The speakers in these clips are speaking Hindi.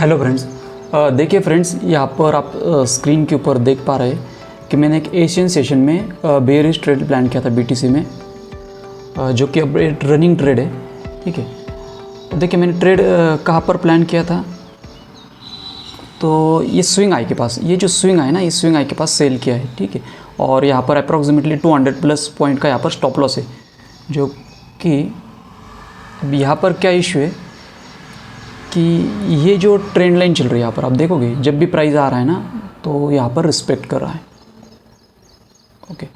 हेलो फ्रेंड्स, देखिए फ्रेंड्स, यहाँ पर आप स्क्रीन के ऊपर देख पा रहे हैं कि मैंने एक एशियन सेशन में बेयरिश ट्रेड प्लान किया था बीटीसी में, जो कि अब रनिंग ट्रेड है। ठीक है, देखिए मैंने ट्रेड कहाँ पर प्लान किया था, तो ये स्विंग आई के पास, ये जो स्विंग आई ना, ये स्विंग आई के पास सेल किया है। ठीक है, और यहाँ पर अप्रॉक्सीमेटली 200 प्लस पॉइंट का यहाँ पर स्टॉप लॉस है, जो कि अब यहाँ पर क्या इशू है कि ये जो ट्रेंड लाइन चल रही है, यहाँ पर आप देखोगे जब भी प्राइस आ रहा है ना, तो यहाँ पर रिस्पेक्ट कर रहा है। ओके,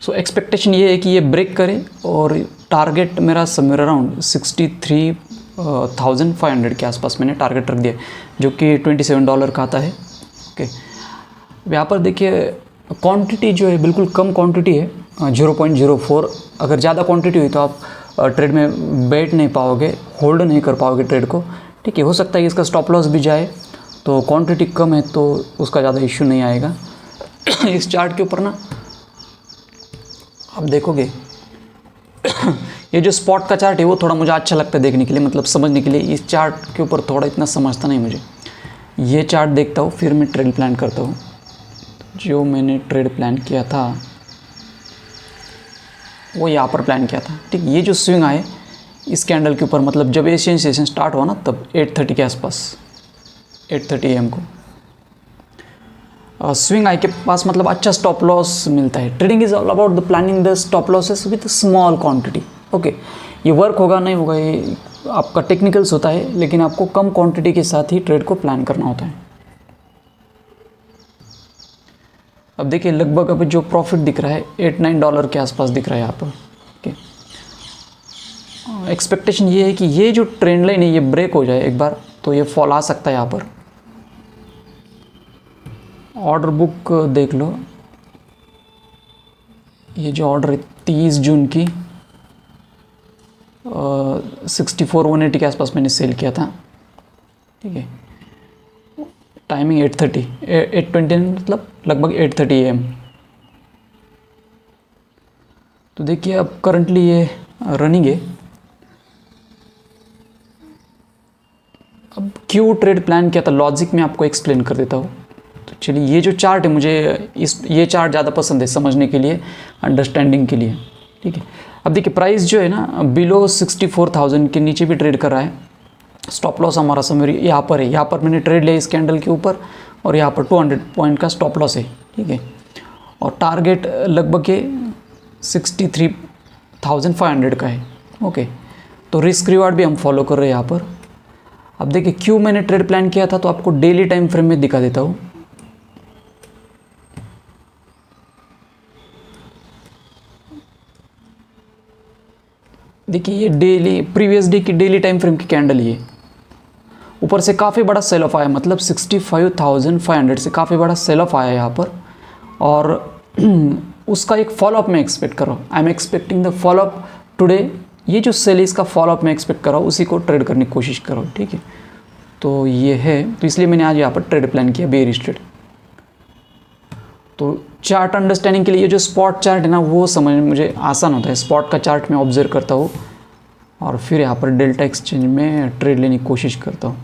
सो एक्सपेक्टेशन ये है कि ये ब्रेक करे, और टारगेट मेरा समवेयर अराउंड 63,500 के आसपास मैंने टारगेट रख दिया, जो कि $27 का आता है। ओके, यहाँ पर देखिए क्वांटिटी जो है बिल्कुल कम क्वांटिटी है, 0.04। अगर ज़्यादा क्वांटिटी हुई तो आप ट्रेड में बैठ नहीं पाओगे, होल्ड नहीं कर पाओगे ट्रेड को। ठीक है, हो सकता है कि इसका स्टॉप लॉस भी जाए, तो क्वांटिटी कम है तो उसका ज़्यादा इश्यू नहीं आएगा। इस चार्ट के ऊपर ना आप देखोगे ये जो स्पॉट का चार्ट है वो थोड़ा मुझे अच्छा लगता है देखने के लिए, मतलब समझने के लिए। इस चार्ट के ऊपर थोड़ा इतना समझता नहीं मुझे, ये चार्ट देखता हूँ फिर मैं ट्रेड प्लान करता हूँ। जो मैंने ट्रेड प्लान किया था वो यहाँ पर प्लान किया था। ठीक, ये जो स्विंग आए इस कैंडल के ऊपर, मतलब जब एशियन सेशन स्टार्ट हुआ ना, तब 8:30 के आसपास, 8:30 AM को स्विंग आई के पास, मतलब अच्छा स्टॉप लॉस मिलता है। Trading is all about the planning the stop losses with small quantity. Okay, ये वर्क होगा नहीं होगा ये आपका टेक्निकल्स होता है, लेकिन आपको कम क्वांटिटी के साथ ही ट्रेड को प्लान करना होता है। अब देखिए लगभग अभी जो प्रॉफिट दिख रहा है $8-9 के आसपास दिख रहा है यहाँ पर। ओके, एक्सपेक्टेशन ये है कि ये जो ट्रेंड लाइन है ये ब्रेक हो जाए एक बार, तो ये फॉल आ सकता है यहाँ पर। ऑर्डर बुक देख लो, ये जो ऑर्डर है 30 जून की 64,180 के आसपास मैंने सेल किया था। ठीक है, टाइमिंग 8:20 मतलब लगभग 8:30 AM। तो देखिए अब करंटली ये रनिंग है। अब क्यों ट्रेड प्लान किया था, लॉजिक में आपको एक्सप्लेन कर देता हूँ। तो चलिए, ये जो चार्ट है मुझे ये चार्ट ज़्यादा पसंद है समझने के लिए, अंडरस्टैंडिंग के लिए। ठीक है, अब देखिए प्राइस जो है ना बिलो 64,000 के नीचे भी ट्रेड कर रहा है। स्टॉप लॉस हमारा समवेयर यहाँ पर है, यहाँ पर मैंने ट्रेड लिया इस कैंडल के ऊपर, और यहाँ पर 200 पॉइंट का स्टॉप लॉस है। ठीक है, और टारगेट लगभग के 63,500 का है। ओके, तो रिस्क रिवार्ड भी हम फॉलो कर रहे हैं यहाँ पर। अब देखिए क्यों मैंने ट्रेड प्लान किया था, तो आपको डेली टाइम फ्रेम में दिखा देता हूँ। देखिए ये डेली, प्रीवियस डे की डेली टाइम फ्रेम की कैंडल, ये ऊपर से काफ़ी बड़ा सेल ऑफ आया, मतलब 65,500 से काफ़ी बड़ा सेल ऑफ आया यहाँ पर, और उसका एक फॉलोअप मैं एक्सपेक्ट कर रहा हूँ। I am expecting the follow up today. ये जो सेल है इसका फॉलोअप मैं एक्सपेक्ट कर रहा हूँ, उसी को ट्रेड करने की कोशिश कर रहा हूँ। ठीक है, तो ये है, तो इसलिए मैंने आज यहाँ पर ट्रेड प्लान किया, बेयरिश ट्रेड। तो चार्ट अंडरस्टैंडिंग के लिए ये जो स्पॉट चार्ट है ना, वो समझ मुझे आसान होता है। स्पॉट का चार्ट मैं ऑब्जर्व करता हूँ और फिर यहाँ पर डेल्टा एक्सचेंज में ट्रेड लेने की कोशिश करता हूँ।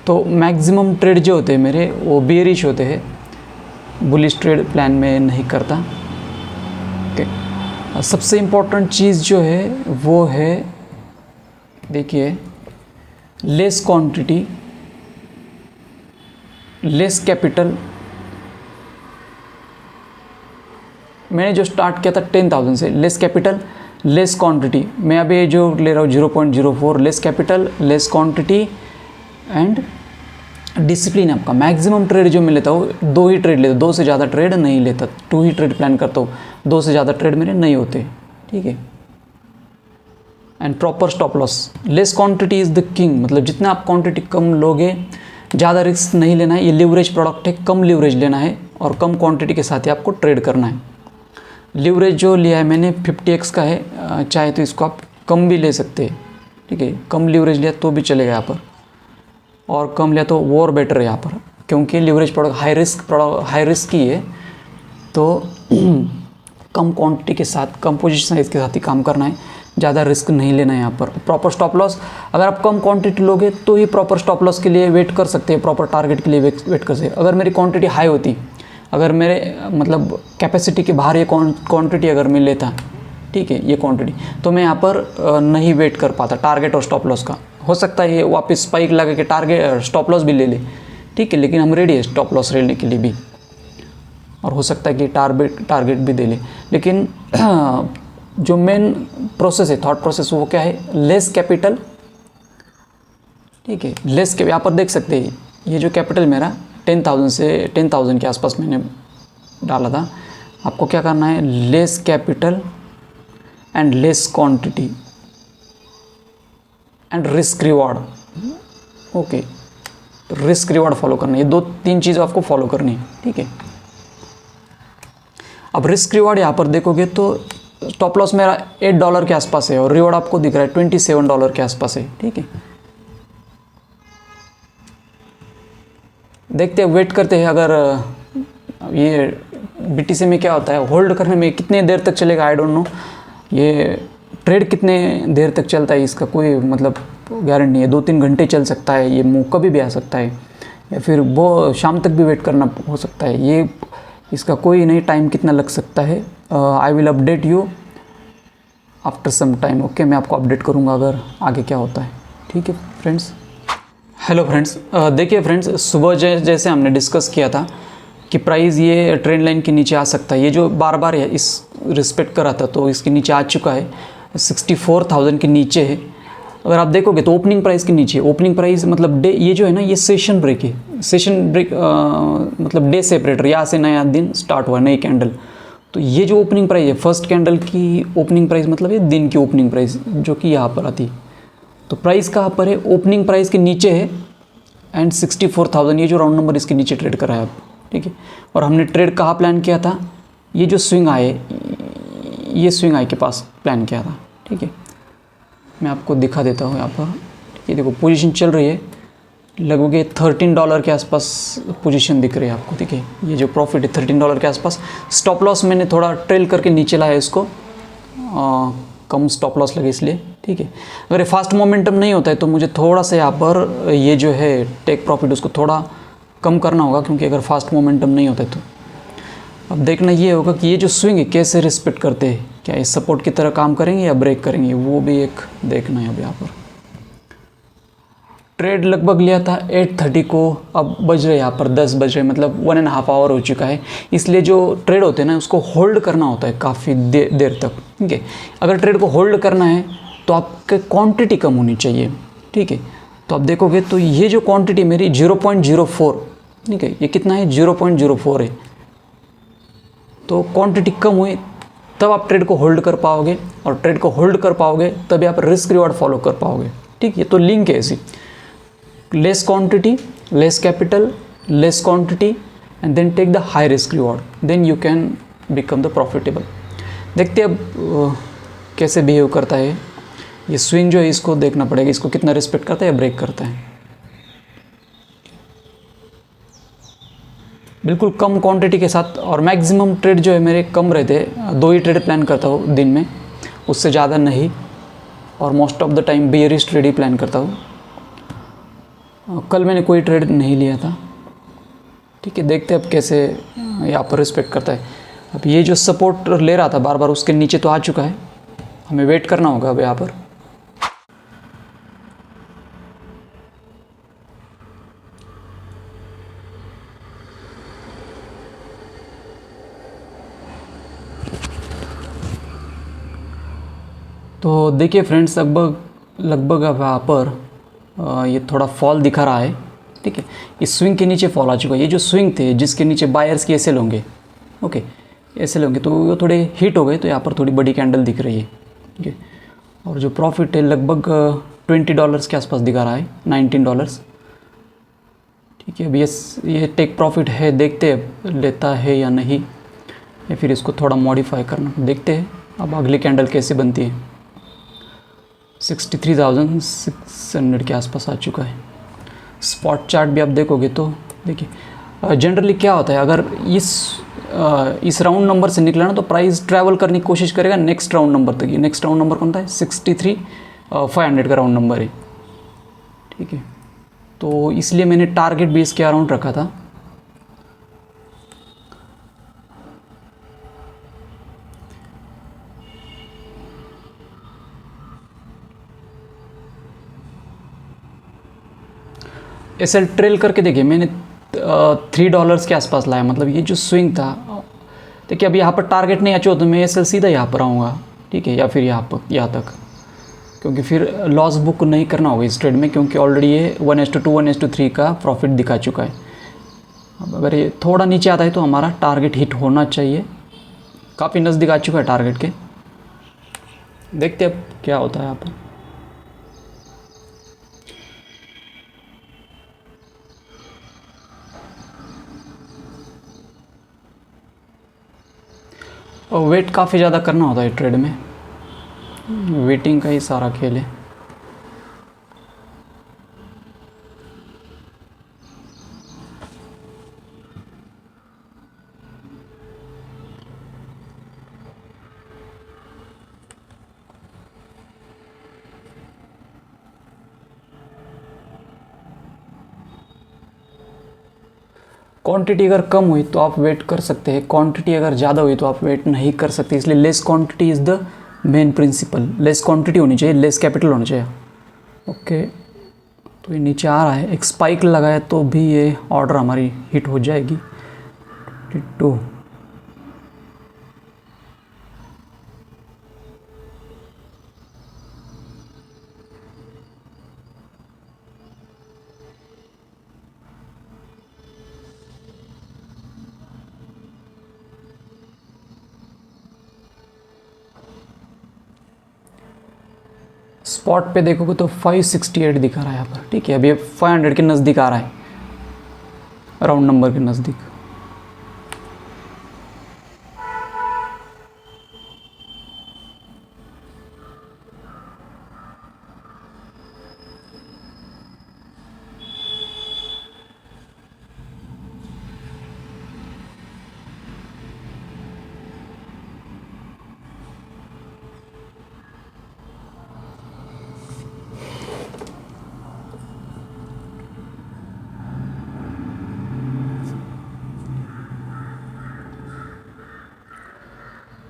तो मैक्सिमम ट्रेड जो होते हैं मेरे वो बेयरिश होते हैं, बुलिश ट्रेड प्लान में नहीं करता। ओके, सबसे इम्पोर्टेंट चीज़ जो है वो है, देखिए लेस क्वांटिटी लेस कैपिटल। मैंने जो स्टार्ट किया था 10,000 से, लेस कैपिटल लेस क्वांटिटी। मैं अभी जो ले रहा हूँ 0.04, less capital less quantity and discipline. आपका मैक्सिमम ट्रेड जो मैं लेता हूँ 2 ही ट्रेड लेता हूँ, 2 से ज़्यादा ट्रेड नहीं लेता, 2 ही ट्रेड प्लान करता हूँ, 2 से ज़्यादा ट्रेड मेरे नहीं होते। ठीक है, and proper stop loss. Less quantity is the king, मतलब जितना आप क्वांटिटी कम लोगे, ज़्यादा रिस्क नहीं लेना है। ये लिवरेज प्रोडक्ट है, कम लिवरेज लेना है और कम क्वांटिटी के साथ ही आपको ट्रेड करना है। लिवरेज जो लिया है मैंने 50x का है, चाहे तो इसको आप कम भी ले सकते हैं। ठीक है, कम लिवरेज लिया तो भी चलेगा यहाँ पर, और कम लिया तो और बेटर है यहाँ पर, क्योंकि लिवरेज प्रोडक्ट हाई रिस्क ही है, तो कम क्वांटिटी के साथ, कम पोजीशन साइज के साथ ही काम करना है। ज़्यादा रिस्क नहीं लेना है यहाँ पर। प्रॉपर स्टॉप लॉस, अगर आप कम क्वांटिटी लोगे तो ही प्रॉपर स्टॉप लॉस के लिए वेट कर सकते हैं, प्रॉपर टारगेट के लिए वेट कर सकते हैं। अगर मेरी क्वांटिटी हाई होती, अगर मेरे मतलब कैपेसिटी के बाहर ये क्वांटिटी अगर मैं लेता, ठीक है, ये क्वांटिटी, तो मैं यहाँ पर नहीं वेट कर पाता टारगेट और स्टॉप लॉस का। हो सकता है ये वापस स्पाइक लगा के टारगेट स्टॉप लॉस भी ले ले, ठीक है, लेकिन हम रेडी है स्टॉप लॉस लेने के लिए भी, और हो सकता है कि टारगेट भी दे ले। लेकिन जो मेन प्रोसेस है, थॉट प्रोसेस, वो क्या है, लेस कैपिटल, ठीक है, यहाँ पर देख सकते हैं ये जो कैपिटल मेरा 10,000 के आसपास मैंने डाला था। आपको क्या करना है, less capital and less quantity and risk reward. Okay, risk reward follow करना है, ये 2-3 चीज़ आपको फॉलो करनी है, ठीक है। अब रिस्क रिवॉर्ड यहाँ पर देखोगे तो स्टॉप लॉस मेरा $8 के आसपास है और रिवॉर्ड आपको दिख रहा है $27 के आसपास है, ठीक है। देखते हैं, वेट करते हैं। अगर ये BTC में क्या होता है, होल्ड करने में कितने देर तक चलेगा, आई डोंट नो। ये ट्रेड कितने देर तक चलता है इसका कोई मतलब गारंटी नहीं है। 2-3 घंटे चल सकता है ये मूव, कभी भी आ सकता है, या फिर वो शाम तक भी वेट करना हो सकता है। ये इसका कोई नहीं टाइम कितना लग सकता है। I will update you after some time. Okay, मैं आपको अपडेट करूँगा अगर आगे क्या होता है, ठीक है फ्रेंड्स। हेलो फ्रेंड्स, देखिए फ्रेंड्स, सुबह जैसे हमने डिस्कस किया था कि प्राइस ये ट्रेंड लाइन के नीचे आ सकता है। ये जो बार बार है इस रिस्पेक्ट कर रहा था, तो इसके नीचे आ चुका है, 64,000 के नीचे है। अगर आप देखोगे तो ओपनिंग प्राइस के नीचे, ओपनिंग प्राइस मतलब डे, ये जो है ना, ये सेशन ब्रेक है। सेशन ब्रेक मतलब डे सेपरेटर, यहाँ से नया दिन स्टार्ट हुआ, नई कैंडल। तो ये जो ओपनिंग प्राइस है, फर्स्ट कैंडल की ओपनिंग प्राइस मतलब ये दिन की ओपनिंग प्राइस जो कि यहाँ पर आती। तो प्राइस कहाँ पर है, ओपनिंग प्राइस के नीचे है एंड 64,000, ये जो राउंड नंबर इसके नीचे ट्रेड करा है आप, ठीक है। और हमने ट्रेड कहाँ प्लान किया था, ये जो स्विंग आए, ये स्विंग आई के पास प्लान किया था, ठीक है। मैं आपको दिखा देता हूँ यहाँ पर, ये देखो पोजीशन चल रही है, लगभग $13 के आसपास पोजीशन दिख रही है आपको, ठीक है। ये जो प्रॉफिट है $13 के आसपास। स्टॉप लॉस मैंने थोड़ा ट्रेल करके नीचे लाया इसको, कम स्टॉप लॉस लगे इसलिए, ठीक है। अगर ये फास्ट मोमेंटम नहीं होता है तो मुझे थोड़ा सा यहाँ पर ये जो है टेक प्रॉफिट उसको थोड़ा कम करना होगा, क्योंकि अगर फास्ट मोमेंटम नहीं होता है तो अब देखना ये होगा कि ये जो स्विंग है कैसे रिस्पेक्ट करते हैं, क्या ये सपोर्ट की तरह काम करेंगे या ब्रेक करेंगे, वो भी एक देखना है। अब यहाँ पर ट्रेड लगभग लिया था 8:30 को, अब बज रहे यहाँ पर 10 बज रहे, मतलब 1.5 आवर हो चुका है। इसलिए जो ट्रेड होते हैं ना, उसको होल्ड करना होता है काफ़ी देर तक, ठीक है। अगर ट्रेड को होल्ड करना है तो आपकी क्वांटिटी कम होनी चाहिए, ठीक है। तो आप देखोगे तो ये जो क्वांटिटी मेरी 0.04, ठीक है, ये कितना है, 0.04 है। तो क्वांटिटी कम हुई तब आप ट्रेड को होल्ड कर पाओगे, और ट्रेड को होल्ड कर पाओगे तभी आप रिस्क रिवॉर्ड फॉलो कर पाओगे, ठीक है। तो लिंक है ऐसी, less quantity, less capital, less quantity and then take the high risk reward, then you can become the profitable. देखते हैं अब कैसे बिहेव करता है ये स्विंग जो है, इसको देखना पड़ेगा, इसको कितना रिस्पेक्ट करता है या ब्रेक करता है। बिल्कुल कम क्वांटिटी के साथ, और मैक्सिमम ट्रेड जो है मेरे कम रहते हैं, 2 ही ट्रेड प्लान करता हूँ दिन में, उससे ज़्यादा नहीं, और most of the time bearish trade he plan करता हूँ। कल मैंने कोई ट्रेड नहीं लिया था, ठीक है। देखते हैं अब कैसे यहाँ पर रिस्पेक्ट करता है। अब ये जो सपोर्ट ले रहा था बार बार, उसके नीचे तो आ चुका है, हमें वेट करना होगा अब यहाँ पर। तो देखिए फ्रेंड्स, लगभग अब यहाँ पर ये थोड़ा फॉल दिखा रहा है, ठीक है। इस स्विंग के नीचे फॉल आ चुका है। ये जो स्विंग थे जिसके नीचे बायर्स की एसेल होंगे, ओके, एसेल होंगे, तो वो थोड़े हिट हो गए, तो यहाँ पर थोड़ी बड़ी कैंडल दिख रही है, ठीक है। और जो प्रॉफिट है लगभग $20 के आसपास दिखा रहा है, $19, ठीक है। अब ये टेक प्रॉफिट है, देखते हैं लेता है या नहीं, या फिर इसको थोड़ा मॉडिफाई करना, देखते हैं अब अगली कैंडल कैसे बनती है। 63,600 के आसपास आ चुका है। स्पॉट चार्ट भी आप देखोगे तो देखिए जनरली क्या होता है, अगर इस राउंड नंबर से निकला ना तो प्राइस ट्रैवल करने की कोशिश करेगा नेक्स्ट राउंड नंबर तक। ये नेक्स्ट राउंड नंबर कौन था? 63,500 का राउंड नंबर है, ठीक है। तो इसलिए मैंने टारगेट भी इसके अराउंड रखा था। एसएल ट्रेल करके देखिए, मैंने $3 के आसपास लाया, मतलब ये जो स्विंग था। देखिए अब यहाँ पर टारगेट नहीं अचीव तो मैं एसएल सीधा यहाँ पर आऊँगा, ठीक है, या फिर यहाँ तक, क्योंकि फिर लॉस बुक नहीं करना होगा इस ट्रेड में, क्योंकि ऑलरेडी ये 1:2 1:3 का प्रॉफिट दिखा चुका है। अब अगर ये थोड़ा नीचे आता है तो हमारा टारगेट हिट होना चाहिए। काफ़ी नज़दीक आ चुका है टारगेट के, देखते अब क्या होता है यहाँ पर। और वेट काफ़ी ज़्यादा करना होता है ट्रेड में, वेटिंग का ही सारा खेल है। क्वांटिटी अगर कम हुई तो आप वेट कर सकते हैं, क्वांटिटी अगर ज़्यादा हुई तो आप वेट नहीं कर सकते। इसलिए less quantity is the main principle. Less quantity होनी चाहिए, लेस कैपिटल होना चाहिए। ओके, तो ये नीचे आ रहा है, एक स्पाइक लगाए तो भी ये ऑर्डर हमारी हिट हो जाएगी। 22 स्पॉट पे देखोगे तो 568 दिखा रहा है यहाँ पर, ठीक है। अभी 500 के नज़दीक आ रहा है, राउंड नंबर के नज़दीक।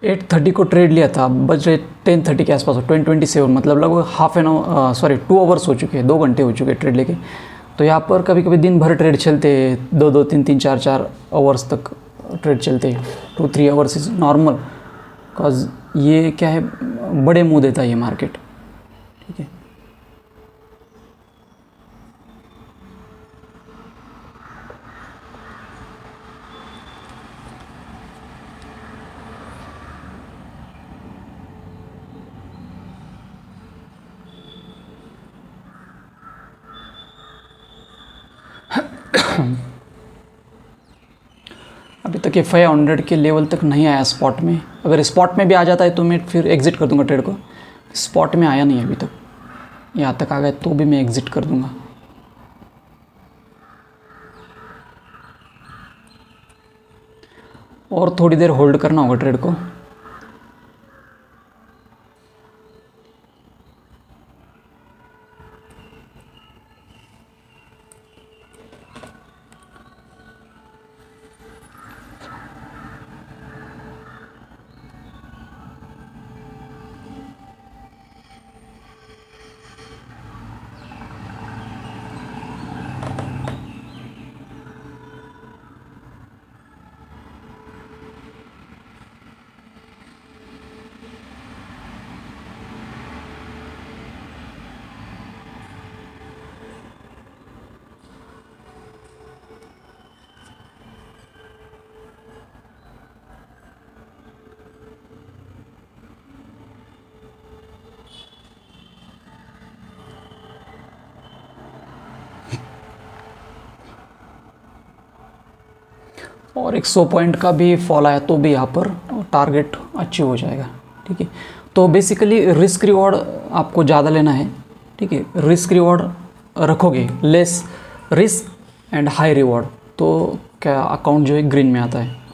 एट 30 को ट्रेड लिया था, बज रहे 10:30 के आसपास, 10:27, मतलब लगभग टू आवर्स हो चुके हैं, 2 घंटे हो चुके हैं ट्रेड लेके। तो यहाँ पर कभी कभी दिन भर ट्रेड चलते हैं, 2-2, 3-3, 4-4 आवर्स तक ट्रेड चलते हैं। 2-3 आवर्स इज़ नॉर्मल, बिकॉज ये क्या है, बड़े मुँह देता है ये मार्केट, ठीक है। अभी तक ये 500 के लेवल तक नहीं आया स्पॉट में। अगर स्पॉट में भी आ जाता है तो मैं फिर एग्ज़िट कर दूंगा ट्रेड को। स्पॉट में आया नहीं है अभी तक, यहाँ तक आ गया तो भी मैं एग्ज़िट कर दूंगा। और थोड़ी देर होल्ड करना होगा ट्रेड को। और 100 पॉइंट का भी फॉल आया तो भी यहाँ पर टारगेट अचीव हो जाएगा, ठीक है। तो बेसिकली रिस्क रिवॉर्ड आपको ज़्यादा लेना है, ठीक है। रिस्क रिवॉर्ड रखोगे, less risk and high reward, तो क्या अकाउंट जो है ग्रीन में आता है।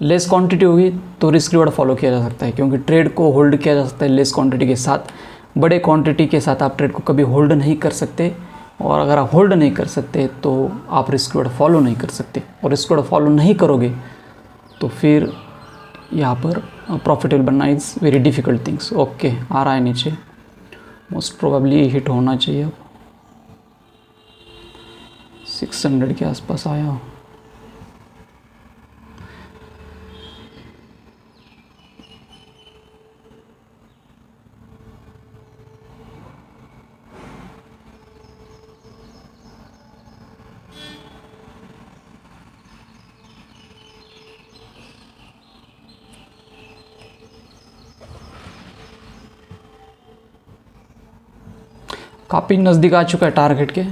लेस क्वांटिटी होगी तो रिस्क रिवॉर्ड फॉलो किया जा सकता है, क्योंकि ट्रेड को होल्ड किया जा सकता है लेस क्वांटिटी के साथ। बड़े क्वांटिटी के साथ आप ट्रेड को कभी होल्ड नहीं कर सकते, और अगर आप होल्ड नहीं कर सकते तो आप रिस्क रिवॉर्ड फॉलो नहीं कर सकते, और रिस्क रिवॉर्ड फॉलो नहीं करोगे तो फिर यहाँ पर प्रॉफिटेबल बनना is very difficult things. Okay, आ रहा है नीचे, मोस्ट प्रोबेबली हिट होना चाहिए। अब 600 के आसपास आया हो। काफ़ी नज़दीक आ चुका है टारगेट के।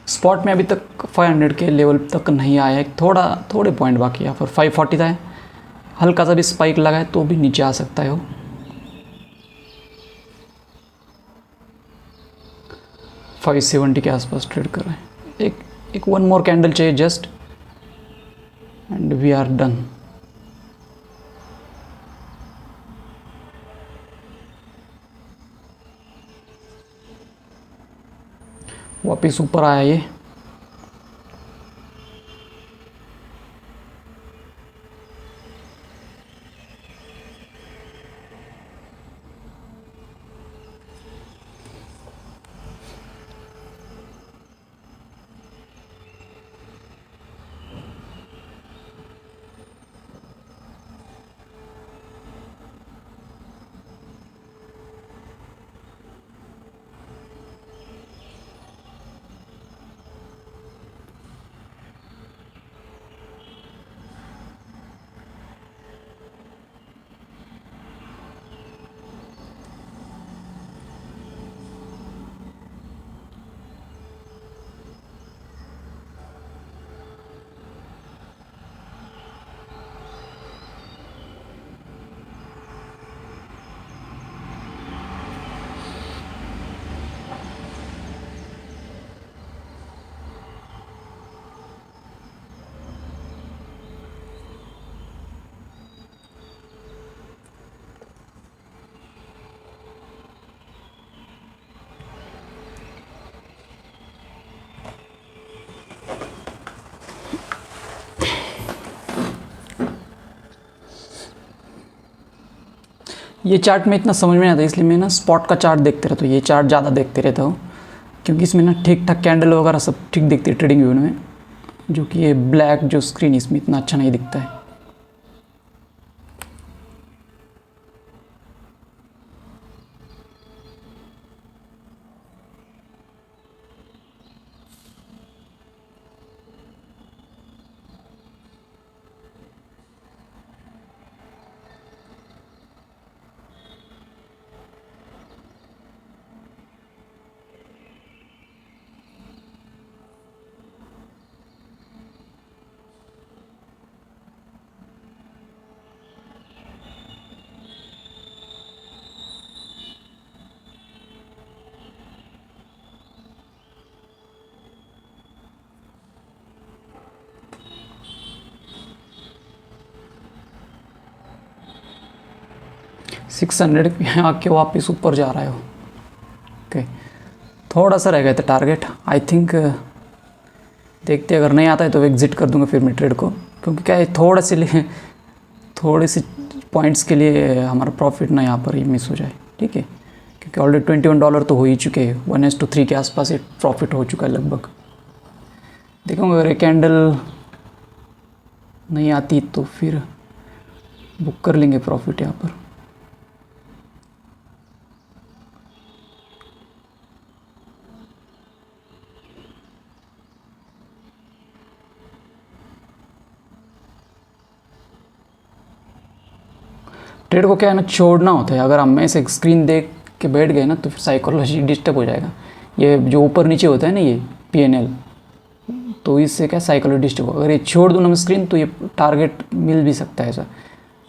स्पॉट में अभी तक 500 के लेवल तक नहीं आया है, थोड़े पॉइंट बाकी है। फिर 540 था, हल्का सा भी स्पाइक लगा है तो भी नीचे आ सकता है वो। $570 के आसपास ट्रेड कर रहे हैं। एक वन मोर कैंडल चाहिए just, and we are done. वापिस ऊपर आया ये। ये चार्ट में इतना समझ में नहीं आता, इसलिए मैं ना स्पॉट का चार्ट देखते रहता हूँ। ये चार्ट ज़्यादा देखते रहता हूँ, क्योंकि इसमें ना ठीक ठाक कैंडल वगैरह सब ठीक दिखती है ट्रेडिंग व्यू में, जो कि ये ब्लैक जो स्क्रीन इसमें इतना अच्छा नहीं दिखता है। सिक्स 600 पे आके वापस ऊपर जा रहा है वो। ओके, थोड़ा सा रह गया था टारगेट। आई थिंक देखते, अगर नहीं आता है तो एग्जिट कर दूंगा फिर मैं ट्रेड को, क्योंकि क्या है थोड़े से पॉइंट्स के लिए हमारा प्रॉफिट ना यहाँ पर ही मिस हो जाए। ठीक है, क्योंकि ऑलरेडी $21 तो हो ही चुके हैं। 1:3 के आसपास एक प्रॉफिट हो चुका है लगभग। देखूँगा अगर ये कैंडल नहीं आती तो फिर बुक कर लेंगे प्रॉफिट यहाँ पर। ट्रेड को क्या है ना, छोड़ना होता है। अगर हम ऐसे स्क्रीन देख के बैठ गए ना तो फिर साइकोलॉजी डिस्टर्ब हो जाएगा। ये जो ऊपर नीचे होता है ना ये PNL, तो इससे क्या साइकोलॉजी डिस्टर्ब हो। अगर ये छोड़ दूँ ना मैं स्क्रीन तो ये टारगेट मिल भी सकता है सर।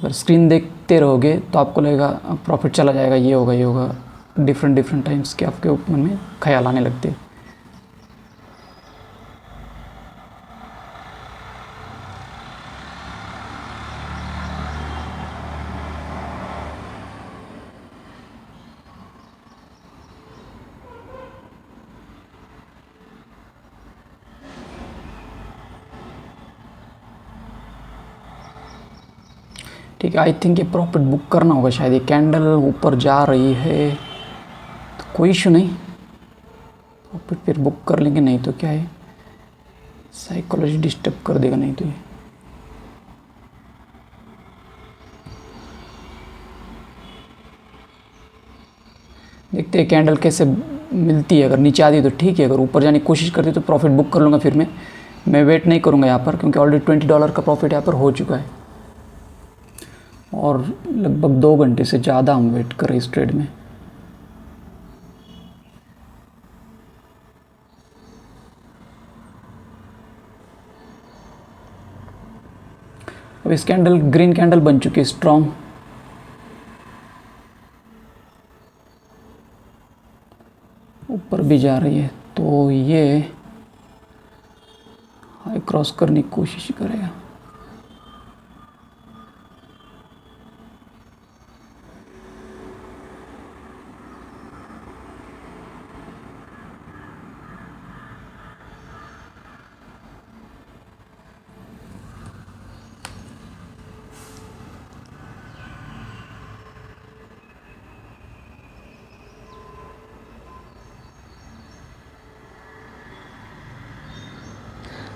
अगर स्क्रीन देखते रहोगे तो आपको लगेगा प्रॉफिट चला जाएगा, ये होगा ये होगा, डिफरेंट डिफरेंट टाइम्स के आपके मन में ख्याल आने लगते हैं। ठीक है, आई थिंक ये प्रॉफिट बुक करना होगा शायद। ये कैंडल ऊपर जा रही है तो कोई इशू नहीं, प्रॉफिट फिर बुक कर लेंगे, नहीं तो क्या है, साइकोलॉजी डिस्टर्ब कर देगा नहीं तो ये। देखते हैं कैंडल कैसे मिलती है, अगर नीचे आती है तो ठीक है, अगर ऊपर जाने की कोशिश करती है तो प्रॉफिट बुक कर लूँगा। फिर मैं वेट नहीं करूँगा यहाँ पर, क्योंकि ऑलरेडी $20 का प्रॉफिट यहाँ पर हो चुका है और लगभग 2 घंटे से ज़्यादा हम वेट कर रहे हैं इस ट्रेड में। अब इस कैंडल ग्रीन कैंडल बन चुकी है स्ट्रॉन्ग, ऊपर भी जा रही है, तो ये हाई क्रॉस करने की कोशिश करेगा।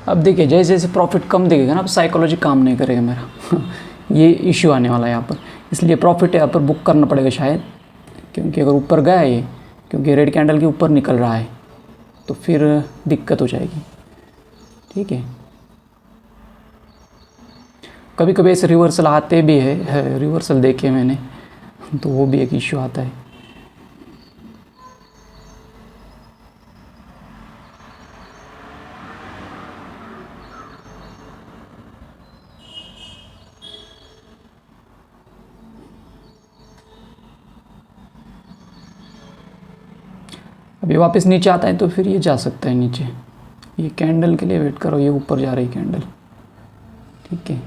अब देखिए जैसे जैसे प्रॉफिट कम दिखेगा ना, अब साइकोलॉजी काम नहीं करेगा मेरा ये इश्यू आने वाला है यहाँ पर, इसलिए प्रॉफिट यहाँ पर बुक करना पड़ेगा शायद, क्योंकि अगर ऊपर गया ये, क्योंकि रेड कैंडल के ऊपर निकल रहा है तो फिर दिक्कत हो जाएगी। ठीक है, कभी कभी ऐसे रिवर्सल आते भी है रिवर्सल देखे मैंने, तो वो भी एक इश्यू आता है। अभी वापस नीचे आता है तो फिर ये जा सकता है नीचे, ये कैंडल के लिए वेट करो, ये ऊपर जा रही कैंडल। ठीक है,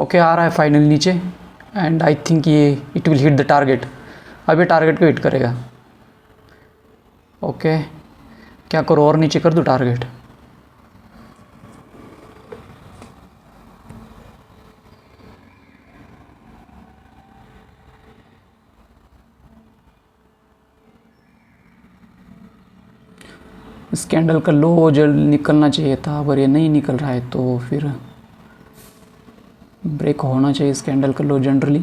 ओके आ रहा है फाइनल नीचे, एंड आई थिंक ये it will hit the target. अब ये टारगेट को हिट करेगा। ओके, क्या करो और नीचे कर दूँ टारगेट? इस कैंडल का लो जल्द निकलना चाहिए था, अगर ये नहीं निकल रहा है तो फिर ब्रेक होना चाहिए इस कैंडल का लो जनरली।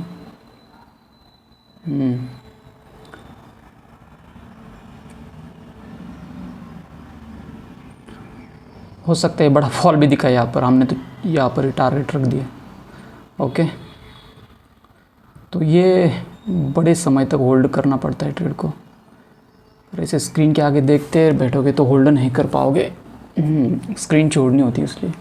हो सकता है बड़ा फॉल भी दिखा यहाँ पर, हमने तो यहाँ पर ही टारगेट रख दिया। ओके, तो ये बड़े समय तक होल्ड करना पड़ता है ट्रेड को, और ऐसे स्क्रीन के आगे देखते बैठोगे तो होल्ड नहीं कर पाओगे, स्क्रीन छोड़नी होती है इसलिए।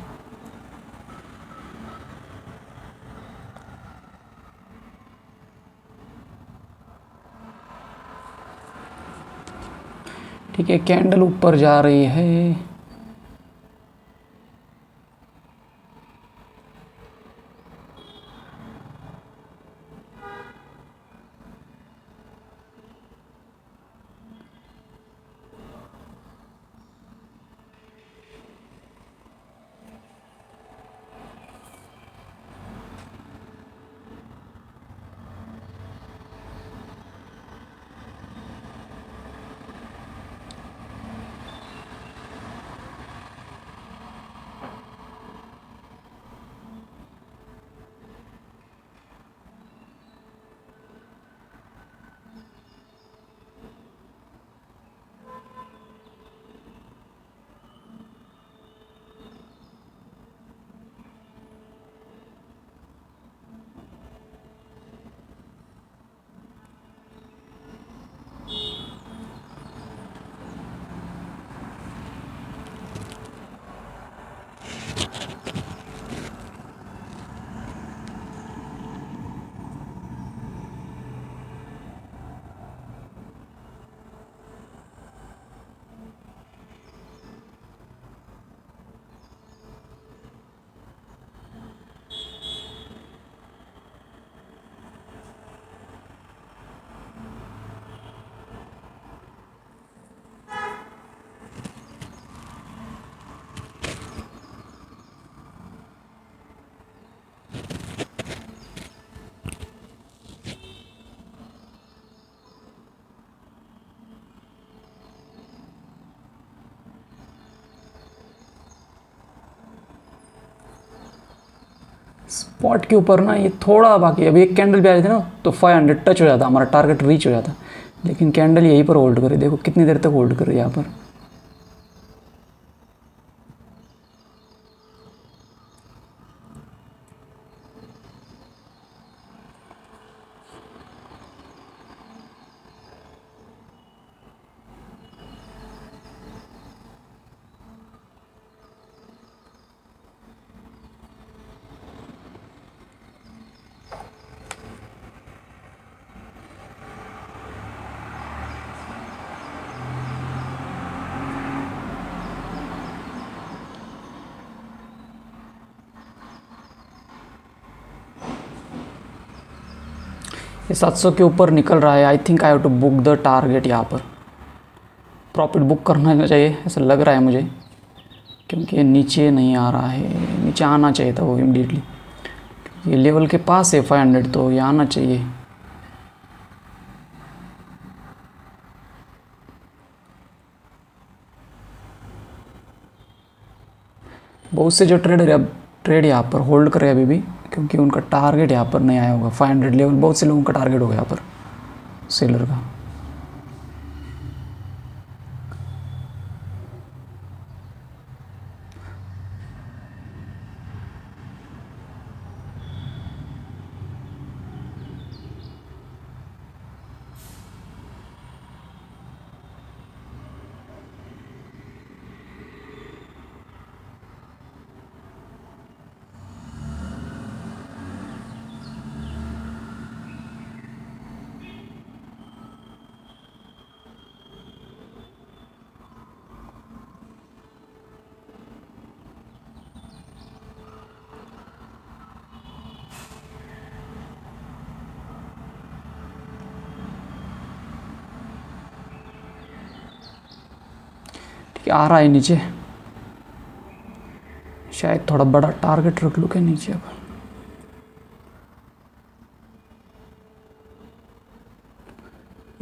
ठीक है, कैंडल ऊपर जा रही है। स्पॉट के ऊपर ना ये थोड़ा बाकी है। अभी एक कैंडल भी आ रही थी ना, तो 500 टच हो जाता, हमारा टारगेट रीच हो जाता, लेकिन कैंडल यहीं पर होल्ड करे। देखो कितनी देर तक होल्ड कर रही है यहाँ पर। ये 700 के ऊपर निकल रहा है। I think I have to book the target. यहाँ पर प्रॉफिट बुक करना चाहिए ऐसा लग रहा है मुझे, क्योंकि ये नीचे नहीं आ रहा है। नीचे आना चाहिए था वो इमीडिएटली, ये लेवल के पास है 500, तो ये आना चाहिए। बहुत से जो ट्रेड यहाँ पर होल्ड कर रहे हैं अभी भी, क्योंकि उनका टारगेट यहाँ पर नहीं आया होगा 500 लेवल। बहुत से लोगों का टारगेट होगा यहाँ पर सेलर का। आ रहा है नीचे, शायद थोड़ा बड़ा टारगेट रख लूँ क्या नीचे। अब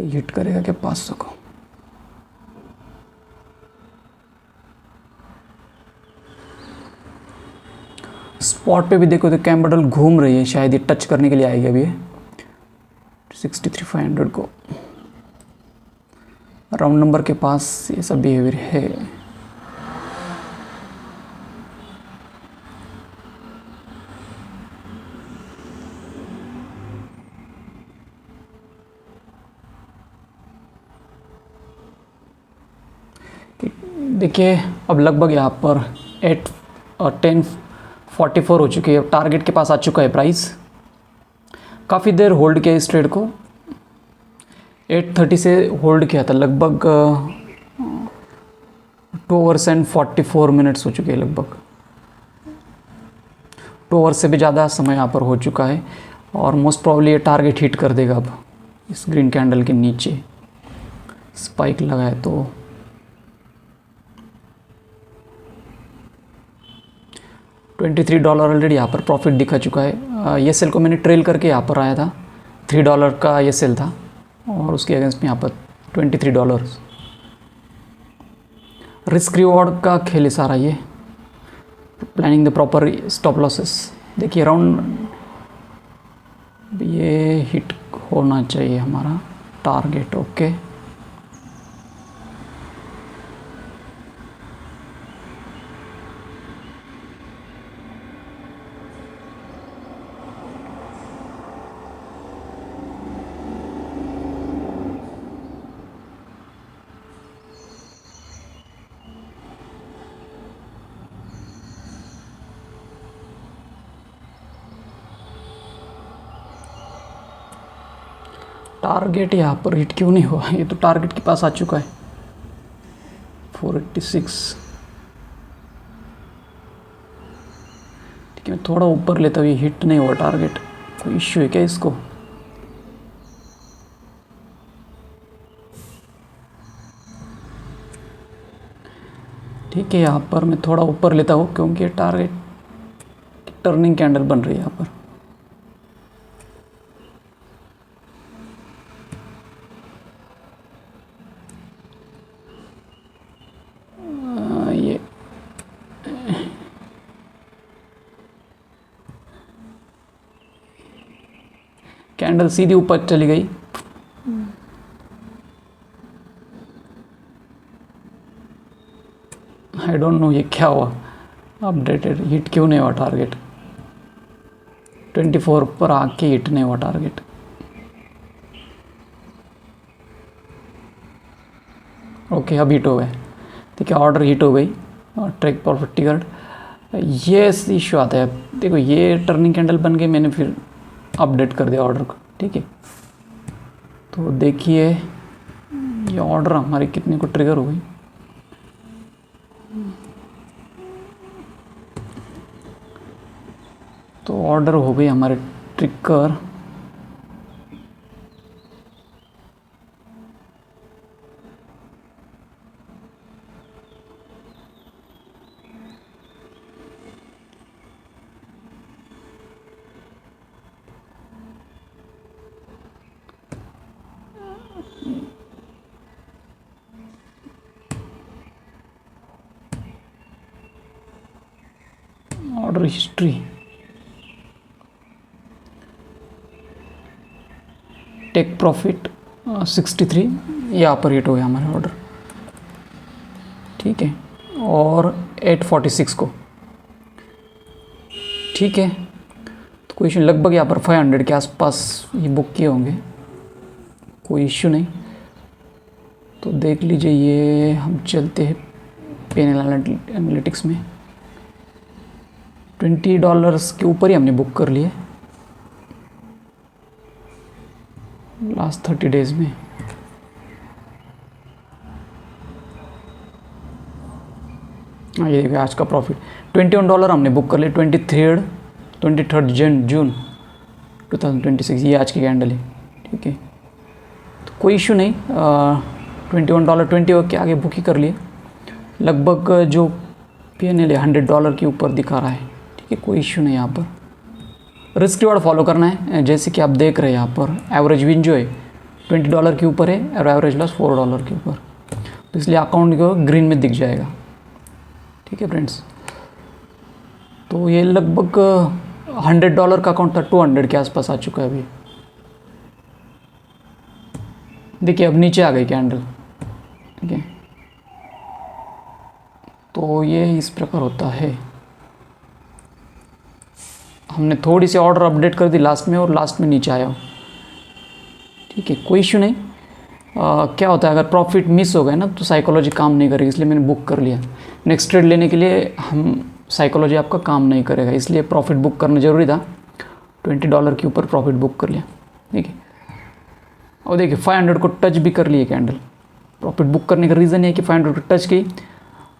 हिट करेगा क्या 500 को? स्पॉट पे भी देखो तो कैंडल घूम रही है, शायद ये टच करने के लिए आएगी अभी 63,500 को। राउंड नंबर के पास ये सब बिहेवियर है। देखिए अब लगभग यहाँ पर 10:44 हो चुकी है। टारगेट के पास आ चुका है प्राइस। काफ़ी देर होल्ड किया इस ट्रेड को, 8:30 से होल्ड किया था लगभग 2 आवर्स एंड 44 मिनट्स हो चुके हैं लगभग। 2 आवर्स से भी ज़्यादा समय यहाँ पर हो चुका है और मोस्ट प्रॉब्ली ये टारगेट हिट कर देगा अब इस ग्रीन कैंडल के नीचे स्पाइक लगा है तो। $23 ऑलरेडी यहाँ पर प्रॉफिट दिखा चुका है। ये सेल को मैंने ट्रेल करके यहाँ पर आया था, $3 का ये सेल था और उसके अगेंस्ट में यहाँ पर $23। रिस्क रिवॉर्ड का खेल है सारा ये, planning the proper stop losses. देखिए राउंड ये हिट होना चाहिए हमारा टारगेट। ओके टारगेट यहाँ पर हिट क्यों नहीं हुआ? ये तो टारगेट के पास आ चुका है 486। ठीक है, मैं थोड़ा ऊपर लेता हूँ, ये हिट नहीं हुआ टारगेट। कोई इश्यू है क्या इसको? ठीक है, यहाँ पर मैं थोड़ा ऊपर लेता हूँ क्योंकि टारगेट टर्निंग कैंडल बन रही है यहाँ पर। ये कैंडल सीधी ऊपर चली गई। आई डोंट नो ये क्या हुआ, अपडेटेड हिट क्यों नहीं हुआ टारगेट? 24 पर आके हिट नहीं हुआ टारगेट। ओके अब हिट हो गए। ठीक है, ऑर्डर हिट हो गई और ट्रेक प्रॉफिट टिकट। ये इशू आता है। देखो ये टर्निंग कैंडल बन गई, मैंने फिर अपडेट कर दिया ऑर्डर को। ठीक है, तो देखिए ये ऑर्डर हमारी कितने को ट्रिगर हो गई। तो ऑर्डर हो गई हमारे trigger. Order history take profit 63 यहाँ पर हिट हो गया हमारा ऑर्डर। ठीक है, और 846 को। ठीक है, तो कोई इशू लगभग यहाँ पर 500 के आसपास ये बुक किए होंगे, कोई इश्यू नहीं। तो देख लीजिए ये हम चलते हैं पेन एनालिटिक्स में। $20 के ऊपर ही हमने बुक कर लिए लास्ट 30 डेज में। ये देखिए आज का प्रॉफिट $21 हमने बुक कर लिए 23 जून 2026। ये आज की कैंडल है। ठीक है, तो कोई इशू नहीं। $21 20 के आगे बुक ही कर लिए। लगभग जो PNL है $100 के ऊपर दिखा रहा है। ठीक है, कोई इशू नहीं। यहाँ पर रिस्क रिवॉर्ड फॉलो करना है। जैसे कि आप देख रहे हैं यहाँ पर एवरेज विन जो है $20 के ऊपर है और एवरेज लॉस $4 के ऊपर, तो इसलिए अकाउंट को ग्रीन में दिख जाएगा। ठीक है फ्रेंड्स, तो ये लगभग $100 का अकाउंट था, 200 के आसपास आ चुका है अभी। देखिए अब नीचे आ गई कैंडल। ठीक है, तो ये इस प्रकार होता है। हमने थोड़ी सी ऑर्डर अपडेट कर दी लास्ट में और लास्ट में नीचे आया हूँ। ठीक है, कोई इशू नहीं। क्या होता है अगर प्रॉफिट मिस हो गए ना तो साइकोलॉजी काम नहीं करेगी, इसलिए मैंने बुक कर लिया। नेक्स्ट ट्रेड लेने के लिए हम साइकोलॉजी आपका काम नहीं करेगा, इसलिए प्रॉफिट बुक करना ज़रूरी था। $20 के ऊपर प्रॉफिट बुक कर लिया। ठीक है, और देखिए 500 को टच भी कर लिए कैंडल। प्रॉफिट बुक करने का रीज़न ये है कि 500 को टच की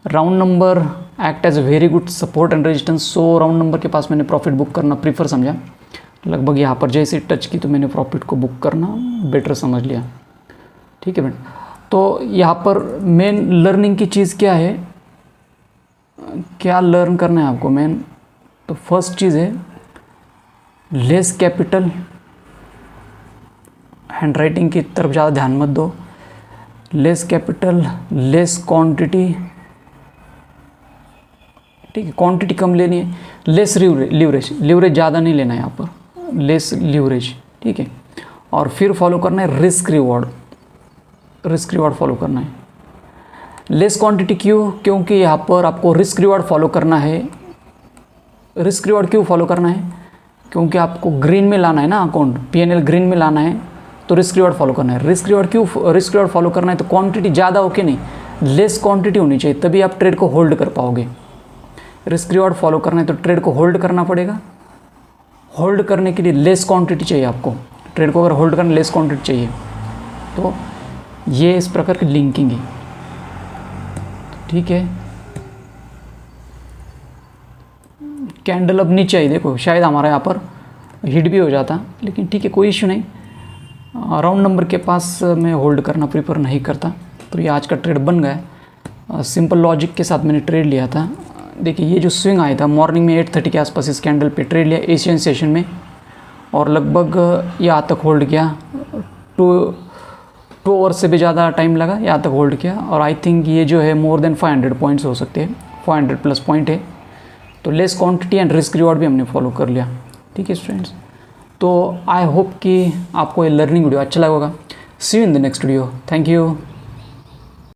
round number act as a very good support and resistance, so round number के पास मैंने प्रॉफिट बुक करना प्रीफर समझा। लगभग यहाँ पर जैसे टच की तो मैंने प्रॉफिट को बुक करना बेटर समझ लिया। ठीक है फ्रेंड, तो यहाँ पर मेन लर्निंग की चीज़ क्या है, क्या लर्न करना है आपको मेन, तो फर्स्ट चीज़ है लेस कैपिटल, हैंड राइटिंग की तरफ ज़्यादा ध्यान मत दो, लेस कैपिटल लेस क्वांटिटी, ठीक है, क्वांटिटी कम लेनी है, लेस लीवरेज, लीवरेज ज़्यादा नहीं लेना है यहाँ पर, लेस लीवरेज, ठीक है, और फिर फॉलो करना है risk reward, risk reward follow करना है। लेस क्वांटिटी क्यों, क्योंकि यहाँ पर आपको रिस्क रिवॉर्ड फॉलो करना है। रिस्क रिवॉर्ड क्यों फॉलो करना है, क्योंकि आपको ग्रीन में लाना है ना अकाउंट, पीएनएल ग्रीन में लाना है, तो रिस्क रिवॉर्ड फॉलो करना है। रिस्क रिवॉर्ड क्यों रिस्क रिवॉर्ड फॉलो करना है, तो क्वांटिटी ज़्यादा होके नहीं, लेस क्वांटिटी होनी चाहिए, तभी आप ट्रेड को होल्ड कर पाओगे। रिस्क रिवॉर्ड फॉलो करना है तो ट्रेड को होल्ड करना पड़ेगा, होल्ड करने के लिए लेस क्वांटिटी चाहिए आपको, ट्रेड को अगर होल्ड करना लेस क्वांटिटी चाहिए, तो ये इस प्रकार की लिंकिंग है। ठीक है, कैंडल अब नीचे आई, देखो शायद हमारा यहाँ पर हिट भी हो जाता, लेकिन ठीक है कोई इश्यू नहीं। राउंड नंबर के पास मैं होल्ड करना प्रीफर नहीं करता, तो ये आज का ट्रेड बन गया। सिंपल लॉजिक के साथ मैंने ट्रेड लिया था। देखिए ये जो स्विंग आया था मॉर्निंग में 8:30 के आसपास इस कैंडल पे ट्रेड लिया एशियन सेशन में, और लगभग यहाँ तक होल्ड किया, 2 आवर्स से भी ज़्यादा टाइम लगा, यहाँ तक होल्ड किया, और आई थिंक ये जो है मोर देन 500 पॉइंट्स हो सकते हैं, 500 प्लस पॉइंट है, तो less quantity and risk reward भी हमने फॉलो कर लिया। ठीक है स्टूडेंट्स, तो आई होप कि आपको ये लर्निंग वीडियो अच्छा लगा होगा। See you in the next video, thank you.